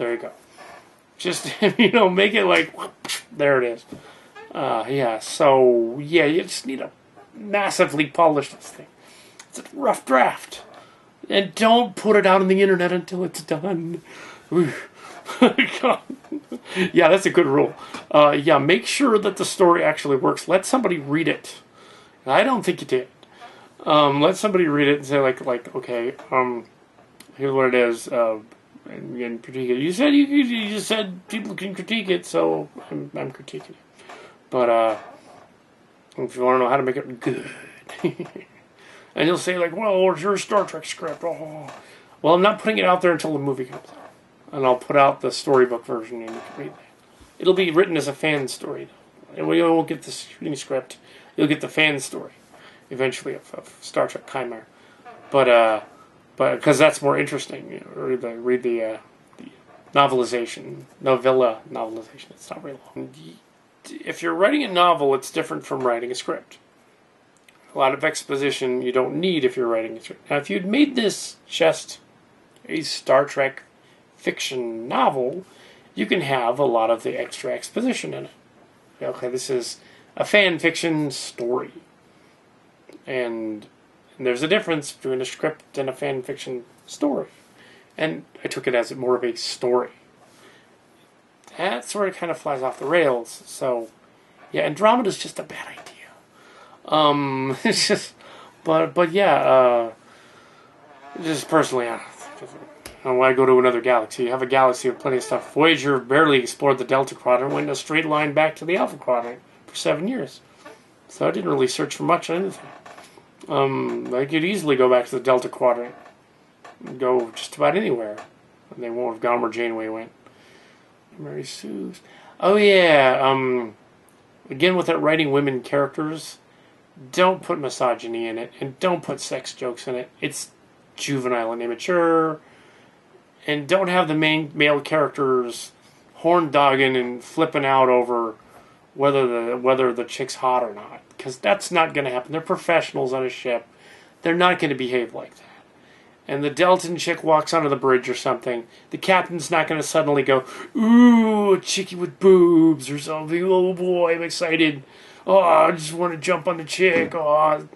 There you go. Just, you know, make it like, there it is. Yeah, so, yeah, you just need to massively polish this thing. It's a rough draft. And don't put it out on the internet until it's done. Yeah, that's a good rule. Yeah, make sure that the story actually works. Let somebody read it. I don't think you did. Let somebody read it and say, like, okay, here's what it is. And critique it. You just said people can critique it, so I'm critiquing it. But if you want to know how to make it good, and you'll say like, well, where's your Star Trek script? Oh, well, I'm not putting it out there until the movie comes out, and I'll put out the storybook version, and you can read that. It'll be written as a fan story, and we won't get the screen script. You'll get the fan story eventually of Star Trek Chimera, but because that's more interesting, you know, read the novelization, novella novelization. It's not very long. If you're writing a novel, it's different from writing a script. A lot of exposition you don't need if you're writing a script. Now, if you'd made this just a Star Trek fiction novel, you can have a lot of the extra exposition in it. Okay, this is a fan fiction story, and there's a difference between a script and a fan fiction story. And I took it as more of a story. That sort of kind of flies off the rails. So, yeah, Andromeda is just a bad idea. It's just, but yeah, just personally, I want to go to another galaxy. You have a galaxy with plenty of stuff. Voyager barely explored the Delta Quadrant, went in a straight line back to the Alpha Quadrant for 7 years. So I didn't really search for much on anything. I could easily go back to the Delta Quadrant and go just about anywhere. And they won't have gone where Janeway went. Mary Sue's. Oh yeah, again with that writing women characters, don't put misogyny in it, and don't put sex jokes in it. It's juvenile and immature. And don't have the main male characters horn-dogging and flipping out over whether the chick's hot or not. Because that's not going to happen. They're professionals on a ship. They're not going to behave like that. And the Deltan chick walks onto the bridge or something, the captain's not going to suddenly go, ooh, a chickie with boobs or something. Oh boy, I'm excited. Oh, I just want to jump on the chick. Oh.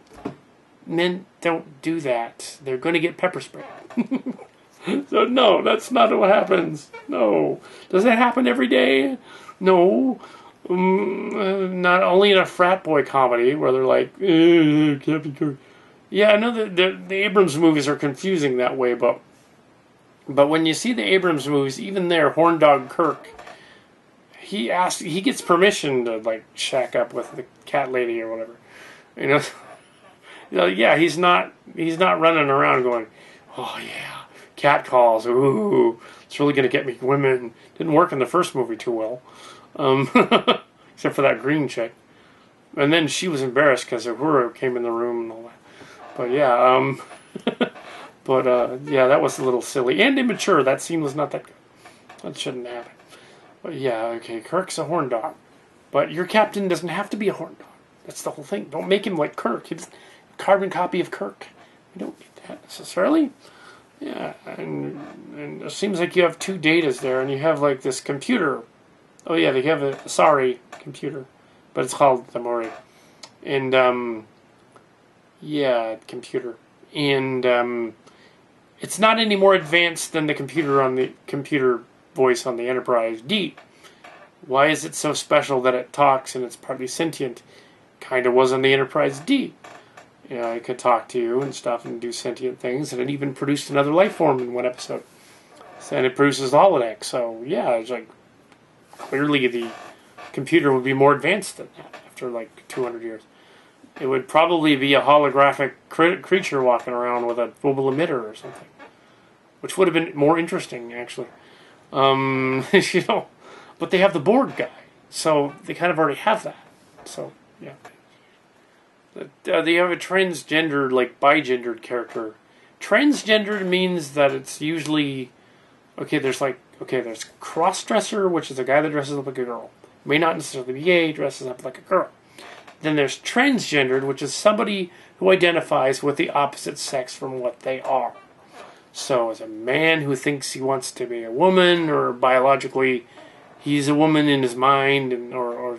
Men don't do that. They're going to get pepper sprayed. So no, that's not what happens. No. Does that happen every day? No. Not only in a frat boy comedy where they're like, Captain Kirk. Yeah, I know the Abrams movies are confusing that way, but when you see the Abrams movies, even there, Horn Dog Kirk, he gets permission to like shack up with the cat lady or whatever, you know. Yeah, he's not running around going, oh yeah, cat calls, ooh, it's really gonna get me women. Didn't work in the first movie too well, except for that green chick, and then she was embarrassed because Uhura came in the room and all that. But yeah, yeah, that was a little silly and immature. That scene was not that good. That shouldn't happen. But yeah, okay, Kirk's a horn dog, but your captain doesn't have to be a horn dog. That's the whole thing. Don't make him like Kirk. He's a carbon copy of Kirk. You don't need that necessarily. Yeah, and it seems like you have two datas there, and you have like this computer. Oh yeah, they have a sorry computer, but it's called the Mori, and yeah, computer, and it's not any more advanced than the computer on the computer voice on the Enterprise D. Why is it so special that it talks and it's partly sentient? Kind of was on the Enterprise D. You know, it could talk to you and stuff and do sentient things, and it even produced another life form in one episode. And it produces the holodeck, so yeah, it's like, clearly the computer would be more advanced than that after like 200 years. It would probably be a holographic creature walking around with a mobile emitter or something, which would have been more interesting, actually. You know, but they have the board guy, so they kind of already have that. So yeah, they have a transgendered, like bigendered character. Transgendered means that it's usually there's cross-dresser, which is a guy that dresses up like a girl. May not necessarily be gay, dresses up like a girl. Then there's transgendered, which is somebody who identifies with the opposite sex from what they are. So it's a man who thinks he wants to be a woman, or biologically he's a woman in his mind, and or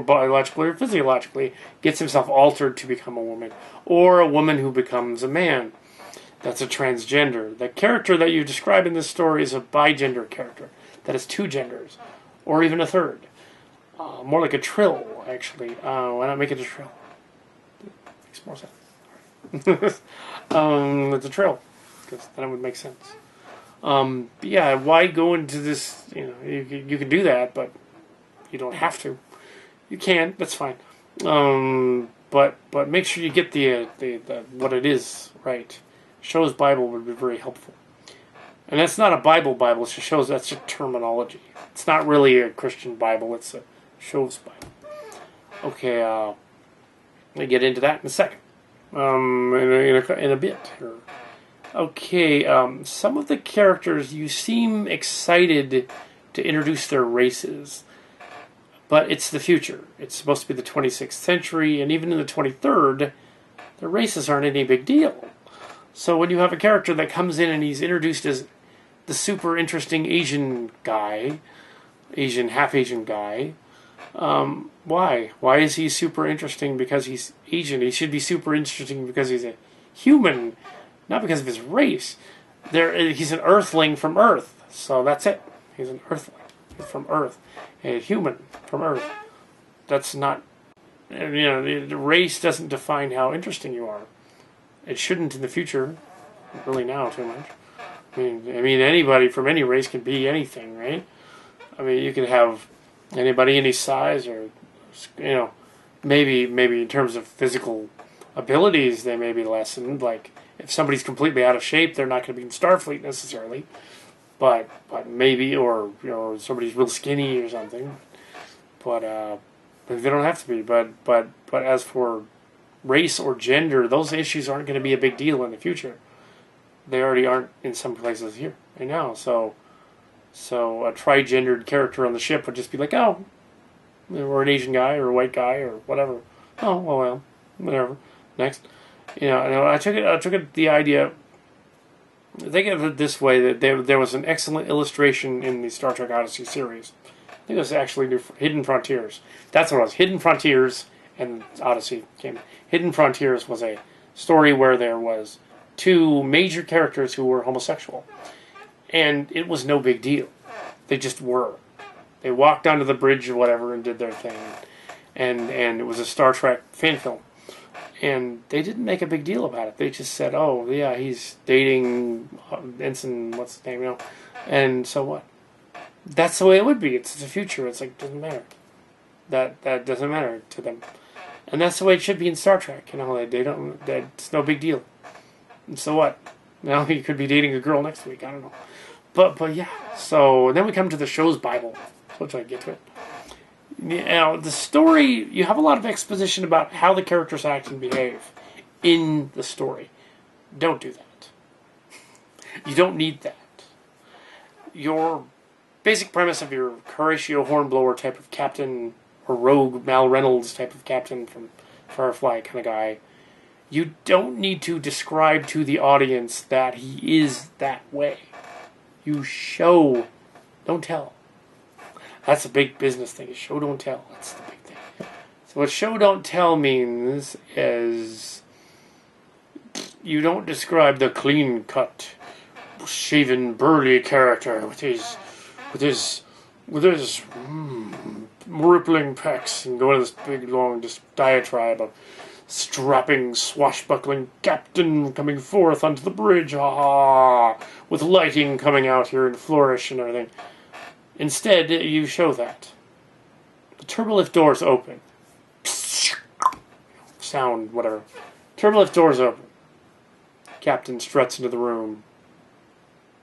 biologically or physiologically gets himself altered to become a woman, or a woman who becomes a man. That's a transgender. The character that you describe in this story is a bigender character that has two genders, or even a third. More like a trill, actually. Why not make it a trill? Makes more sense. It's a trill, because then it would make sense. Yeah, why go into this? You can do that, but you don't have to. You can. That's fine. But make sure you get the what it is right. Show's Bible would be very helpful. And that's not a Bible. It just shows that's just terminology. It's not really a Christian Bible. It's a Show's Bible. Okay, I'll get into that in a second. In a bit here. Okay, some of the characters, you seem excited to introduce their races. But it's the future. It's supposed to be the 26th century, and even in the 23rd, the races aren't any big deal. So when you have a character that comes in and he's introduced as the super interesting Asian guy, half Asian guy, why? Why is he super interesting because he's Asian? He should be super interesting because he's a human, not because of his race. He's an Earthling from Earth, so that's it. He's an Earthling from Earth, a human from Earth. That's not, the race doesn't define how interesting you are. It shouldn't in the future, really now too much. I mean, anybody from any race can be anything, right? I mean, you can have anybody any size, or maybe in terms of physical abilities, they may be lessened. Like if somebody's completely out of shape, they're not going to be in Starfleet necessarily, but maybe, or somebody's real skinny or something. But they don't have to be. But as for race or gender, those issues aren't going to be a big deal in the future. They already aren't in some places here right now. So a trigendered character on the ship would just be like, oh, or an Asian guy or a white guy or whatever. Oh, well, whatever. Next, I took it the idea. Think of it this way: that there was an excellent illustration in the Star Trek Odyssey series. I think it was actually Hidden Frontiers. That's what it was. Hidden Frontiers and Odyssey came. Hidden Frontiers was a story where there was two major characters who were homosexual. And it was no big deal. They just were. They walked onto the bridge or whatever and did their thing. And it was a Star Trek fan film. And they didn't make a big deal about it. They just said, oh, yeah, he's dating Ensign, what's his name, And so what? That's the way it would be. It's the future. It's like, it doesn't matter. That doesn't matter to them. And that's the way it should be in Star Trek. They don't. It's no big deal. And so what? Now you could be dating a girl next week. I don't know. But yeah. So then we come to the Show's Bible. So I'll try to get to it. The story, you have a lot of exposition about how the characters act and behave in the story. Don't do that. You don't need that. Your basic premise of your Horatio Hornblower type of captain, or rogue Mal Reynolds type of captain from Firefly kind of guy, you don't need to describe to the audience that he is that way. You show, don't tell. That's a big business thing. Show, don't tell. That's the big thing. So what show, don't tell means is you don't describe the clean-cut, shaven, burly character with his rippling pecs and go into this big, long diatribe of strapping, swashbuckling captain coming forth onto the bridge, with lighting coming out here and flourish and everything. Instead, you show that. The turbolift doors open. Sound, whatever. Turbolift doors open. Captain struts into the room.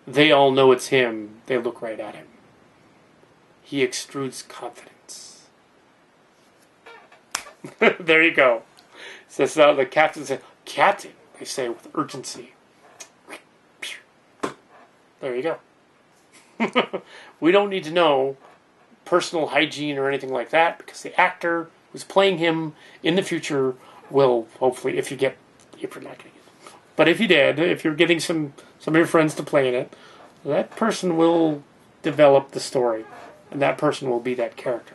They all know it's him. They look right at him. He extrudes confidence. There you go. So the captain said, "Captain," they say with urgency. There you go. We don't need to know personal hygiene or anything like that, because the actor who's playing him in the future will hopefully, if you're not getting it, But if you did, if you're getting some of your friends to play in it, that person will develop the story, and that person will be that character.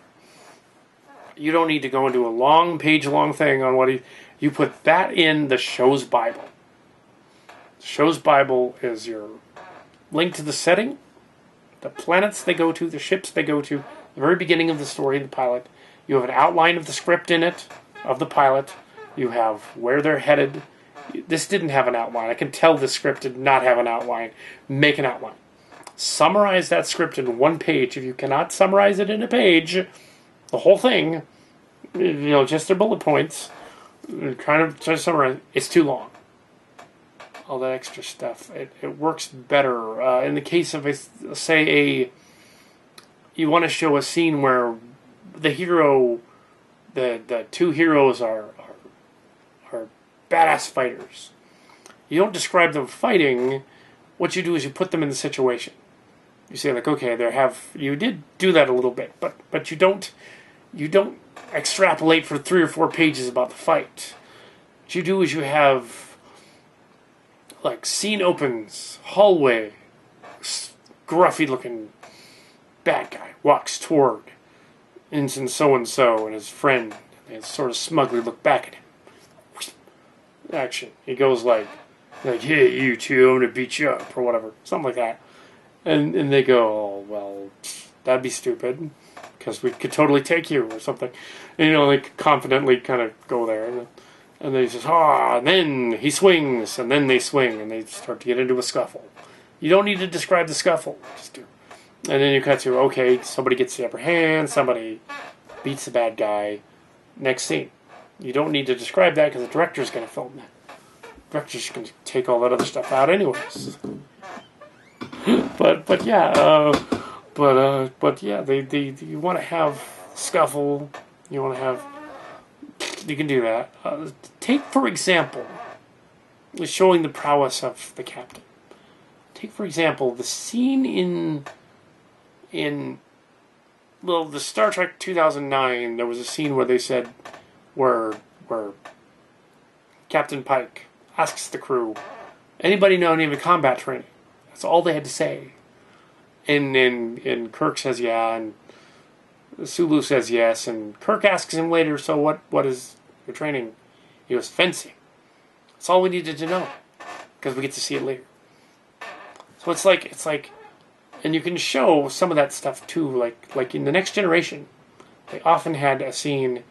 You don't need to go into a long page-long thing on what you put that in the show's Bible. The show's Bible is your link to the setting, the planets they go to, the ships they go to, the very beginning of the story, the pilot. You have an outline of the script in it, of the pilot. You have where they're headed. This didn't have an outline. I can tell the script did not have an outline. Make an outline. Summarize that script in one page. If you cannot summarize it in a page, the whole thing, just their bullet points, try to summarize, it's too long. All that extra stuff, it works better. In the case of, you want to show a scene where the hero, the two heroes are badass fighters. You don't describe them fighting. What you do is you put them in the situation. You say like, okay, you did do that a little bit, but you don't extrapolate for 3 or 4 pages about the fight. What you do is you have like scene opens, hallway, gruffy looking bad guy walks toward Ensign so-and-so and his friend. They sort of smugly look back at him. Action. He goes like, hey, you two, I'm going to beat you up, or whatever. Something like that. And they go, oh, well, that'd be stupid, because we could totally take you, or something. And, they confidently kind of go there. And then he says, and then he swings, and then they swing, and they start to get into a scuffle. You don't need to describe the scuffle. Just do. And then you cut to, okay, somebody gets the upper hand, somebody beats the bad guy. Next scene. You don't need to describe that because the director's going to film that. The director's going to take all that other stuff out anyways. But yeah, you want to have scuffle. You want to have. You can do that. Take for example, showing the prowess of the captain. Take for example the scene in the Star Trek 2009. There was a scene where they said. Where Captain Pike asks the crew, anybody know any of the combat training? That's all they had to say. And Kirk says yeah, and Sulu says yes, and Kirk asks him later, so what is your training? He goes, fencing. That's all we needed to know, because we get to see it later. So it's like, and you can show some of that stuff too, like in The Next Generation, they often had a scene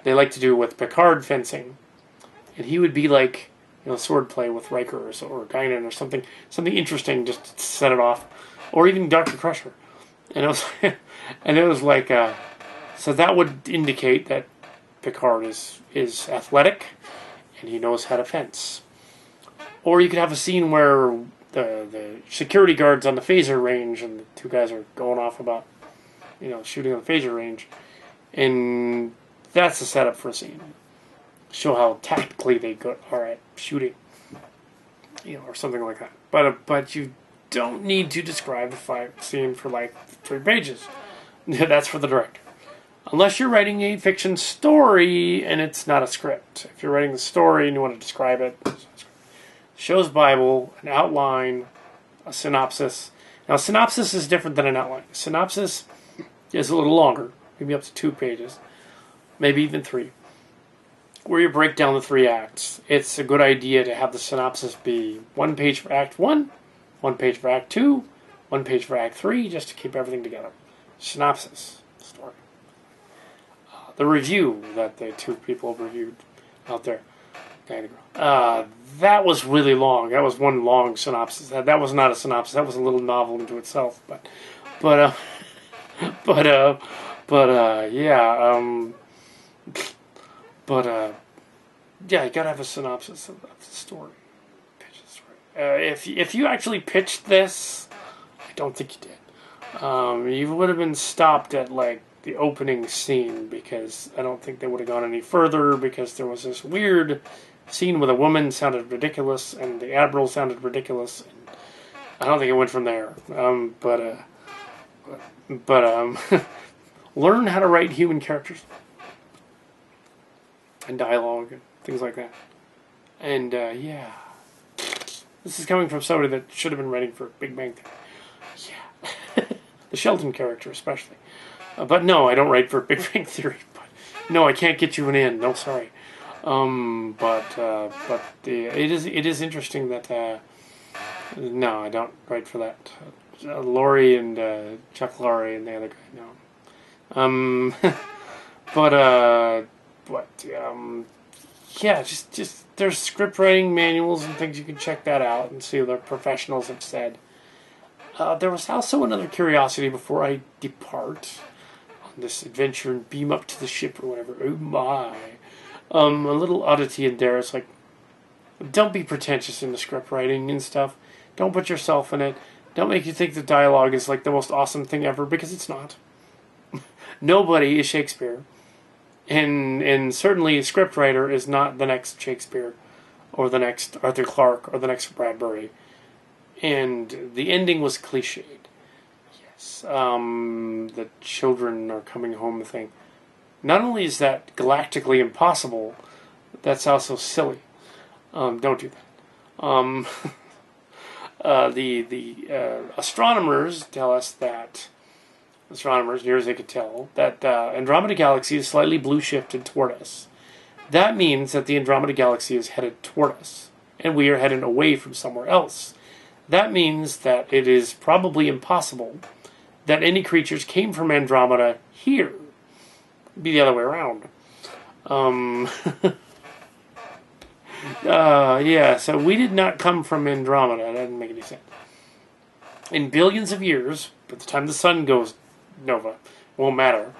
they like to do with Picard fencing, and he would be like, sword play with Riker or Guinan or something interesting just to set it off, or even Dr. Crusher, and it was like, so that would indicate that Picard is athletic and he knows how to fence. Or you could have a scene where the security guards on the phaser range and the two guys are going off about, shooting on the phaser range, and that's the setup for a scene. Show how tactically they are at shooting, or something like that. But you don't need to describe the fight scene for like 3 pages. That's for the director. Unless you're writing a fiction story and it's not a script. If you're writing the story and you want to describe it, show's Bible, an outline, a synopsis. Now, a synopsis is different than an outline. A synopsis is a little longer, maybe up to 2 pages. Maybe even 3, where you break down the 3 acts. It's a good idea to have the synopsis be 1 page for Act 1, 1 page for Act 2, 1 page for Act 3, just to keep everything together. Synopsis, story. The review that the 2 people reviewed out there, that was really long. That was one long synopsis. That was not a synopsis. That was a little novel into itself. Yeah, you gotta have a synopsis of the story. Pitch the story. If you actually pitched this, I don't think you did. You would have been stopped at like the opening scene, because I don't think they would have gone any further, because there was this weird scene with a woman sounded ridiculous and the admiral sounded ridiculous. And I don't think it went from there. Learn how to write human characters and dialogue and things like that. And This is coming from somebody that should have been writing for Big Bang Theory. Yeah. The Sheldon character, especially. But no, I don't write for Big Bang Theory. But no, I can't get you an in. No, sorry. It is interesting that no, I don't write for that. Laurie and Chuck Laurie and the other guy. No. Yeah, just there's script writing manuals and things you can check that out and see what the professionals have said. There was also another curiosity before I depart on this adventure and beam up to the ship or whatever. Oh my. A little oddity in there. It's like, don't be pretentious in the script writing and stuff. Don't put yourself in it. Don't make you think the dialogue is like the most awesome thing ever, because it's not. Nobody is Shakespeare. And certainly a scriptwriter is not the next Shakespeare or the next Arthur Clarke or the next Bradbury. And the ending was cliched. Yes. The children are coming home thing. Not only is that galactically impossible, that's also silly. Don't do that. The astronomers tell us that, astronomers, near as they could tell, that Andromeda Galaxy is slightly blue shifted toward us. That means that the Andromeda Galaxy is headed toward us, and we are headed away from somewhere else. That means that it is probably impossible that any creatures came from Andromeda here. It'd be the other way around. Yeah, so we did not come from Andromeda. That doesn't make any sense. In billions of years, by the time the sun goes nova, won't matter.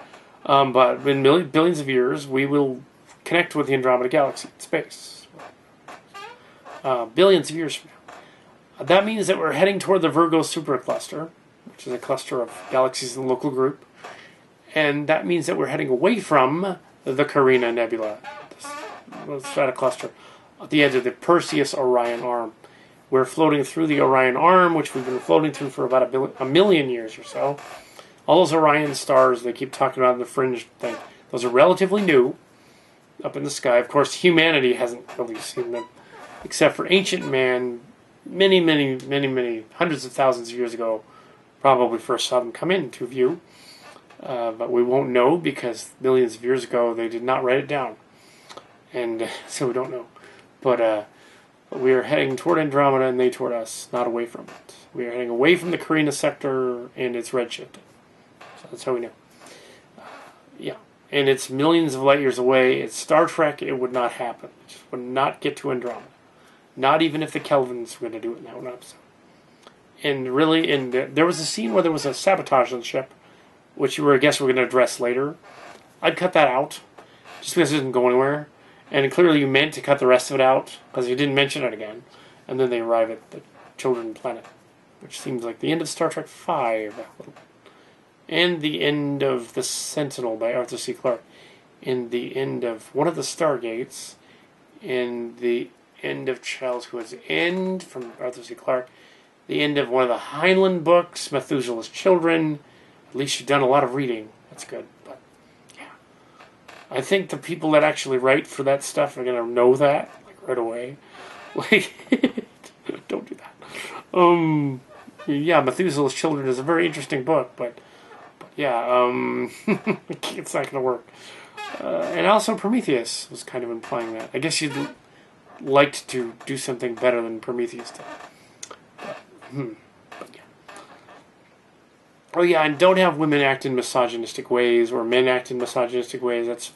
But in billions of years, we will connect with the Andromeda Galaxy in space. Billions of years from now. That means that we're heading toward the Virgo supercluster, which is a cluster of galaxies in the local group. And that means that we're heading away from the Carina Nebula, the stratocluster, at the edge of the Perseus-Orion Arm. We're floating through the Orion Arm, which we've been floating through for about a million years or so. All those Orion stars they keep talking about in the fringe thing, those are relatively new, up in the sky. Of course, humanity hasn't really seen them, except for ancient man, many hundreds of thousands of years ago, probably first saw them come into view. But we won't know because millions of years ago they did not write it down. And so we don't know. But we are heading toward Andromeda and they toward us, not away from it. We are heading away from the Carina sector and it's redshifted. So that's how we know. Yeah. And it's millions of light years away. It's Star Trek. It would not happen. It just would not get to Andromeda. Not even if the Kelvins were going to do it in that one episode. And really, there was a scene where there was a sabotage on the ship, which I guess we're going to address later. I'd cut that out, just because it didn't go anywhere. And clearly you meant to cut the rest of it out, because you didn't mention it again. And then they arrive at the Children Planet, which seems like the end of Star Trek V. And the end of The Sentinel by Arthur C. Clarke. And the end of one of the Stargates. And the end of Charles Hood's End from Arthur C. Clarke. The end of one of the Heinlein books, Methuselah's Children. At least you've done a lot of reading. That's good. But, yeah. I think the people that actually write for that stuff are going to know that, like, right away. Like, don't do that. Yeah, Methuselah's Children is a very interesting book, but yeah, it's not going to work. And also Prometheus was kind of implying that. I guess you'd liked to do something better than Prometheus did. But yeah. Oh yeah, and don't have women act in misogynistic ways or men act in misogynistic ways. That's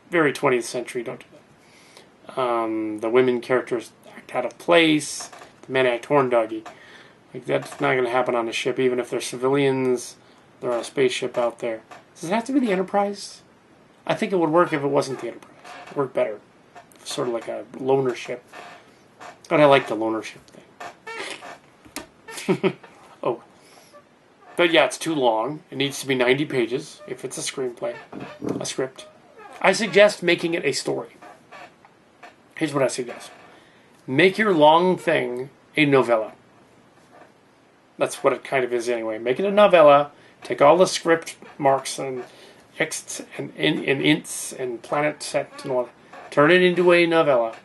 very 20th century. Don't do that. The women characters act out of place. The men act horn doggy. Like, that's not going to happen on a ship, even if they're civilians. They're on a spaceship out there. Does it have to be the Enterprise? I think it would work if it wasn't the Enterprise. It would work better. Sort of like a loner ship. But I like the loner ship thing. Oh. But yeah, it's too long. It needs to be 90 pages if it's a screenplay, a script. I suggest making it a story. Here's what I suggest. Make your long thing a novella. That's what it kind of is anyway. Make it a novella. Take all the script marks and exts and ints and planet set and all that. Turn it into a novella.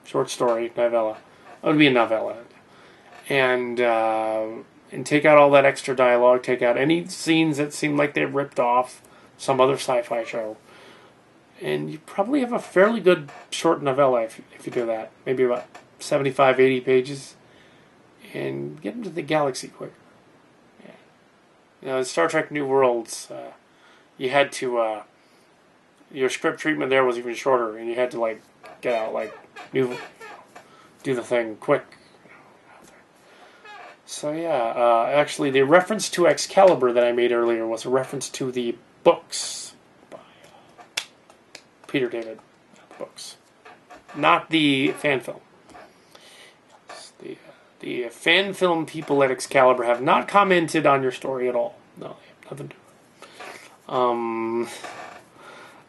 Short story, novella. It would be a novella. and take out all that extra dialogue, take out any scenes that seem like they ripped off some other sci-fi show, and you probably have a fairly good short novella if you do that. Maybe about 75, 80 pages, and get into the galaxy quicker. Yeah. You know, in Star Trek New Worlds, you had to your script treatment there was even shorter, and you had to like get out like do the thing quick. So yeah, actually, the reference to Excalibur that I made earlier was a reference to the books by Peter David, books, not the fan film. The fan film people at Excalibur have not commented on your story at all. No, they have nothing to do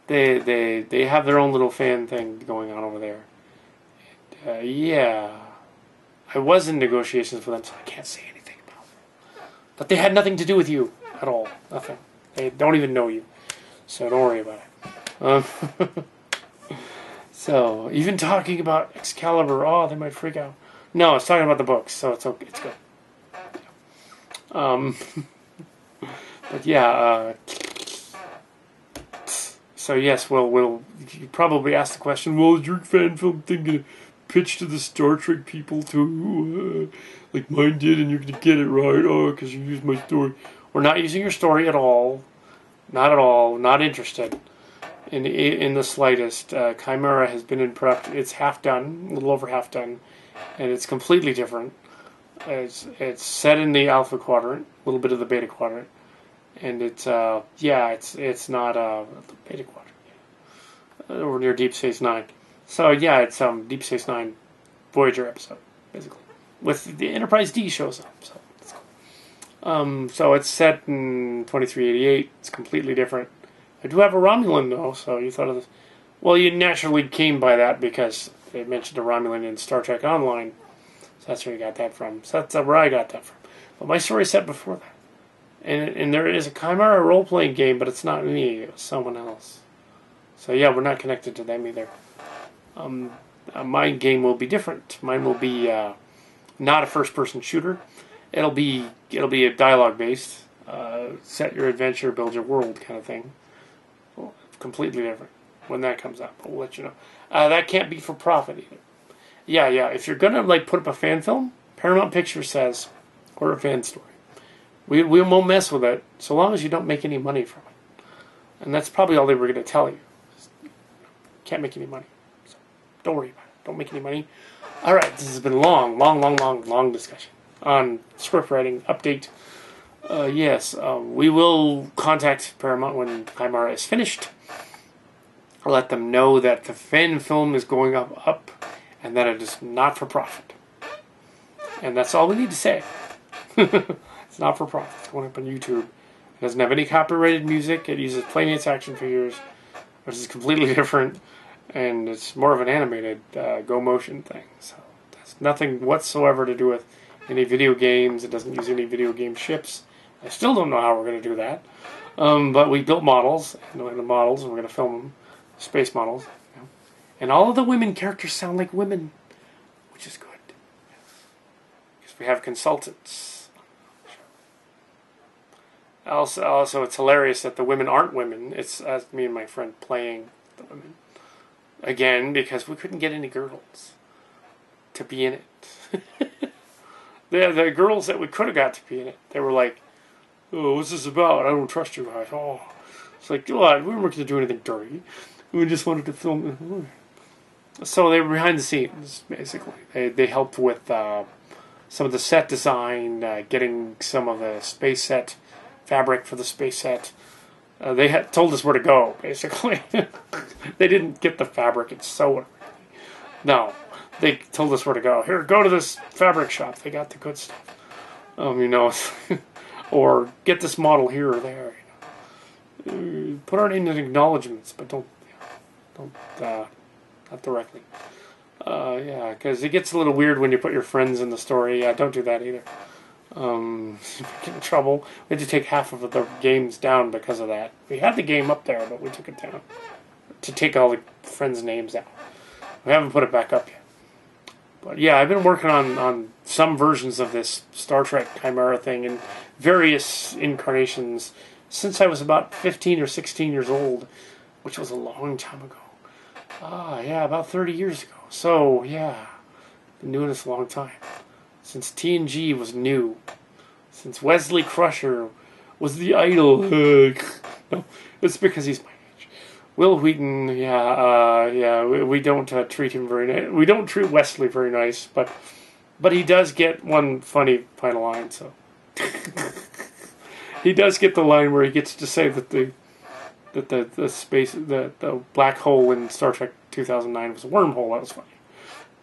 with it. They have their own little fan thing going on over there. And, yeah. I was in negotiations with them, so I can't say anything about them. But they had nothing to do with you at all. Nothing. They don't even know you. So don't worry about it. So, even talking about Excalibur, oh, they might freak out. No, it's talking about the books, so it's okay. It's good. But yeah, so yes, we'll you probably ask the question, well, is your fan film thing going to pitch to the Star Trek people too, like mine did, and you're going to get it right, because you used my story. We're not using your story at all. Not at all. Not interested in the slightest. Chimera has been in production. It's half done, a little over half done, and it's completely different. It's set in the Alpha Quadrant, a little bit of the Beta Quadrant, and it's not the Beta Quadrant, over near Deep Space Nine. So yeah, it's Deep Space Nine Voyager episode, basically, with the Enterprise D shows up. So it's cool. So it's set in 2388. It's completely different. I do have a Romulan though, so you thought of this. Well, you naturally came by that because they mentioned a Romulan in Star Trek Online. So that's where you got that from. So that's where I got that from. But my story set before that. And there is a Chimera role-playing game, but it's not me. It was someone else. So yeah, we're not connected to them either. My game will be different. Mine will be not a first-person shooter. It'll be a dialogue-based, set your adventure, build your world kind of thing. Well, completely different when that comes out. But we'll let you know. That can't be for profit either. Yeah. If you're gonna like put up a fan film, Paramount Pictures says we're a fan story. We won't mess with it so long as you don't make any money from it. And that's probably all they were going to tell you. Can't make any money. So don't worry about it. Don't make any money. All right, this has been a long discussion on script writing update. Yes, we will contact Paramount when Chimera is finished. I'll let them know that the fan film is going up and that it is not for profit. And that's all we need to say. It's not for profit. It's going up on YouTube. It doesn't have any copyrighted music. It uses Playmates action figures, which is completely different. And it's more of an animated Go Motion thing. So it has nothing whatsoever to do with any video games. It doesn't use any video game ships. I still don't know how we're going to do that. But we built models. And the models, and we're going to film them. Space models. You know. And all of the women characters sound like women, which is good. Because we have consultants. Also, it's hilarious that the women aren't women. It's me and my friend playing the women. Again, because we couldn't get any girls to be in it. the girls that we could have got to be in it, they were like, oh, what's this about? I don't trust you guys. Oh. It's like, oh, we weren't going to do anything dirty. We just wanted to film it. So they were behind the scenes, basically. They helped with some of the set design, getting some of the space set fabric for the space set. They had told us where to go, basically. They didn't get the fabric and sew it. No, they told us where to go. Here, go to this fabric shop. They got the good stuff. Or get this model here or there. Put our name in acknowledgments, but don't not directly. Because it gets a little weird when you put your friends in the story. Yeah, don't do that either. Get in trouble. We had to take half of the games down because of that. We had the game up there, but we took it down to take all the friends' names out. We haven't put it back up yet. But yeah, I've been working on some versions of this Star Trek Chimera thing in various incarnations since I was about 15 or 16 years old, which was a long time ago. Yeah, about 30 years ago. So, yeah, been doing this a long time. Since TNG was new. Since Wesley Crusher was the idol. No, it's because he's my age. Will Wheaton, we don't treat him very nice. We don't treat Wesley very nice, but he does get one funny final line, so. He does get the line where he gets to say that the black hole in Star Trek 2009 was a wormhole. That was funny.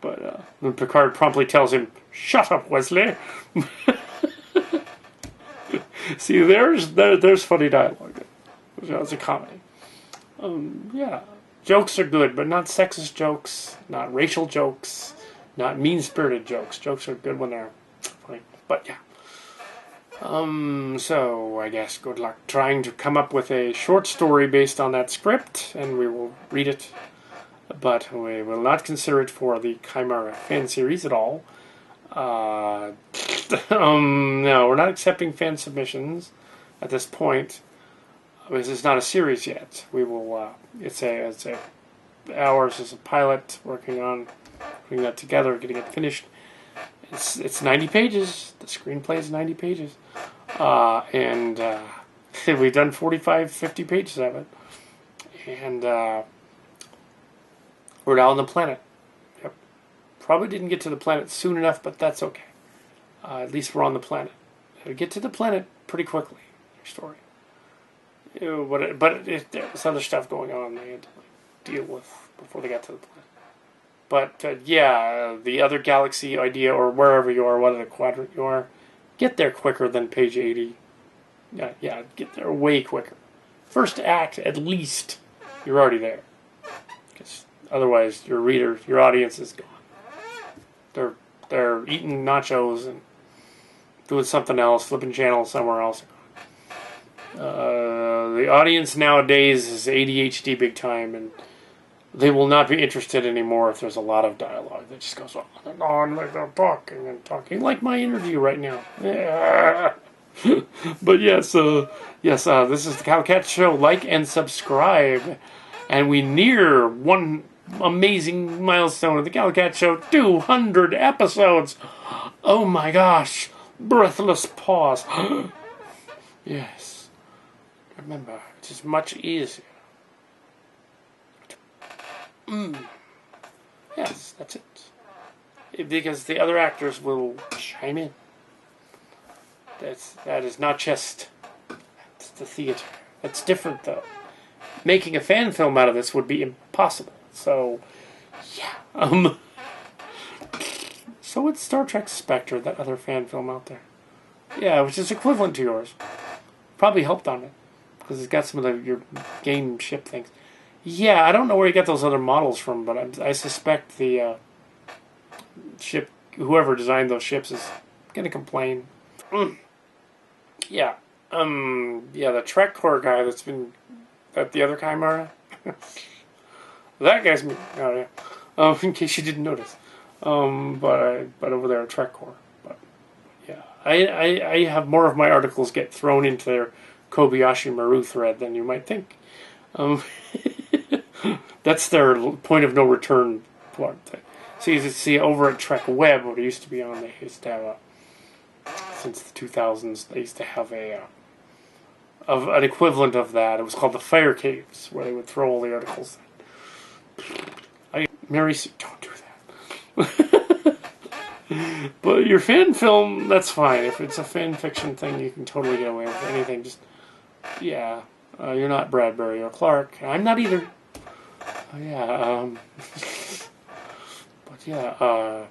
But then Picard promptly tells him, "Shut up, Wesley." See, there's funny dialogue. It's a comedy. Yeah, jokes are good, but not sexist jokes, not racial jokes, not mean-spirited jokes. Jokes are good when they're funny. But yeah. So I guess good luck trying to come up with a short story based on that script, and we will read it. But we will not consider it for the Chimera fan series at all. No, we're not accepting fan submissions at this point. Because it's not a series yet. We will. It's a ours is a pilot working on putting that together, getting it finished. It's 90 pages. The screenplay is 90 pages, and we've done 45, 50 pages of it, and we're now on the planet. Yep. Probably didn't get to the planet soon enough, but that's okay. At least we're on the planet. It'll get to the planet pretty quickly. Your story. But there's other stuff going on they had to deal with before they got to the planet. But yeah, the other galaxy idea, or wherever you are, whatever quadrant you are, get there quicker than page 80. Yeah, get there way quicker. First act, at least, you're already there. Because otherwise, your audience is gone. They're eating nachos and doing something else, flipping channels somewhere else. The audience nowadays is ADHD big time, and they will not be interested anymore if there's a lot of dialogue that just goes on and on, like they're talking and talking, like my interview right now. Yeah. But yes, this is the Kal Kat Show. Like and subscribe, and we near one amazing milestone of the Kal Kat Show, 200 episodes. Oh my gosh! Breathless pause. Yes. Remember, it is much easier. Yes, that's it. Because the other actors will chime in. That is not just the theater. That's different, though. Making a fan film out of this would be impossible. So, yeah. So it's Star Trek Spectre, that other fan film out there. Yeah, which is equivalent to yours. Probably helped on it. Because it's got some of your game ship things. Yeah, I don't know where you got those other models from, but I suspect the ship, whoever designed those ships, is going to complain. Yeah. The Trek Core guy that's been at the other Chimera. That guy's me. Oh, yeah. In case you didn't notice. But over there at Trek Core. But, yeah. I have more of my articles get thrown into their Kobayashi Maru thread than you might think. That's their point of no return part. So you see over at Trek Web, what it used to be on, they used to have since the 2000s, they used to have of an equivalent of that. It was called the Fire Caves, where they would throw all the articles. Mary Sue, don't do that. But your fan film, that's fine. If it's a fan fiction thing, you can totally get away with anything. Just, yeah. You're not Bradbury or Clark. I'm not either. But yeah,